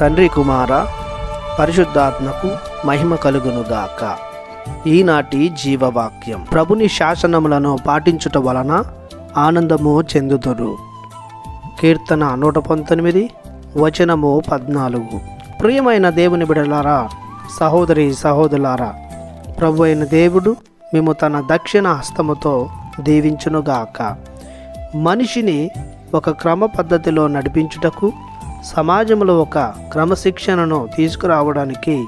తండ్రి కుమార పరిశుద్ధాత్మకు మహిమ కలుగునుగాక. ఈనాటి జీవవాక్యం. ప్రభుని శాసనములను పాటించుట వలన ఆనందము చెందుదురు. కీర్తన 119 వచనము 14. ప్రియమైన దేవుని బిడ్డలారా, సహోదరి సహోదరులారా, ప్రభు అయిన దేవుడు మేము తన దక్షిణ హస్తముతో దీవించునుగాక. మనిషిని ఒక క్రమ పద్ధతిలో నడిపించుటకు, సమాజంలో ఒక క్రమశిక్షణను తీసుకురావడానికి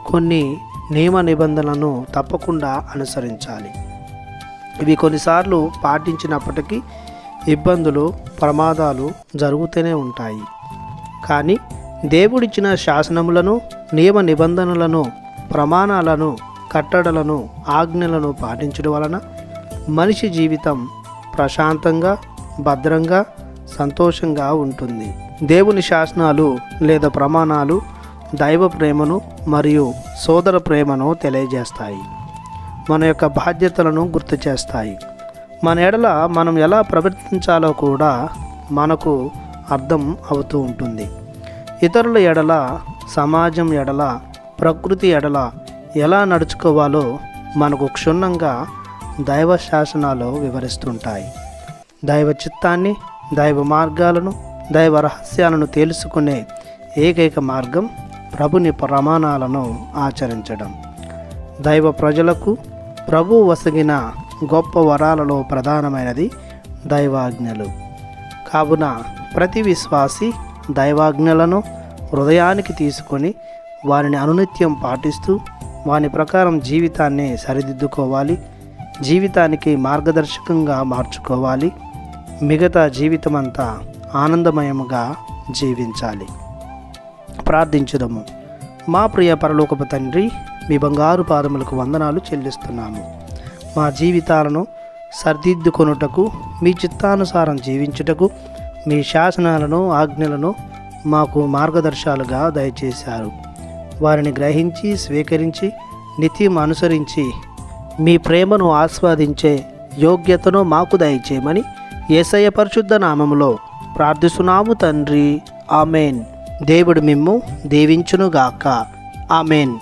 కొన్ని నియమ నిబంధనలను తప్పకుండా అనుసరించాలి. ఇవి కొన్నిసార్లు పాటించినప్పటికీ ఇబ్బందులు, ప్రమాదాలు జరుగుతూనే ఉంటాయి. కానీ దేవుడిచ్చిన శాసనములను, నియమ నిబంధనలను, ప్రమాణాలను, కట్టడలను, ఆజ్ఞలను పాటించడం వలన మనిషి జీవితం ప్రశాంతంగా, భద్రంగా, సంతోషంగా ఉంటుంది. దేవుని శాసనాలు లేదా ప్రమాణాలు దైవ ప్రేమను మరియు సోదర ప్రేమను తెలియజేస్తాయి. మన యొక్క బాధ్యతలను గుర్తు చేస్తాయి. మన ఎడల మనం ఎలా ప్రవర్తించాలో కూడా మనకు అర్థం అవుతూ ఉంటుంది. ఇతరుల ఎడల, సమాజం ఎడల, ప్రకృతి ఎడల ఎలా నడుచుకోవాలో మనకు క్షుణ్ణంగా దైవ శాసనాలు వివరిస్తుంటాయి. దైవ చిత్తాన్ని, దైవ మార్గాలను, దైవ రహస్యాలను తెలుసుకునే ఏకైక మార్గం ప్రభుని ప్రమాణాలను ఆచరించడం. దైవ ప్రజలకు ప్రభు వసగిన గొప్ప వరాలలో ప్రధానమైనది దైవాజ్ఞలు. కావున ప్రతి విశ్వాసి దైవాజ్ఞలను హృదయానికి తీసుకొని వారిని అనునిత్యం పాటిస్తూ వాని ప్రకారం జీవితాన్ని సరిదిద్దుకోవాలి. జీవితానికి మార్గదర్శకంగా మార్చుకోవాలి. మిగతా జీవితమంతా ఆనందమయముగా జీవించాలి. ప్రార్థించుదము. మా ప్రియ పరలోకపు తండ్రి, మీ బంగారు పాదములకు వందనాలు చెల్లిస్తున్నాము. మా జీవితాలను సరిదిద్దుకొనుటకు, మీ చిత్తానుసారం జీవించుటకు మీ శాసనాలను, ఆజ్ఞలను మాకు మార్గదర్శాలుగా దయచేశారు. వారిని గ్రహించి, స్వీకరించి, నిత్యం అనుసరించి మీ ప్రేమను ఆస్వాదించే యోగ్యతను మాకు దయచేయమని యేసయ్య పరిశుద్ధ నామములో ప్రార్థిస్తున్నాము తండ్రి. ఆమెన్. దేవుడు మిమ్ము దీవించునుగాక. ఆమెన్.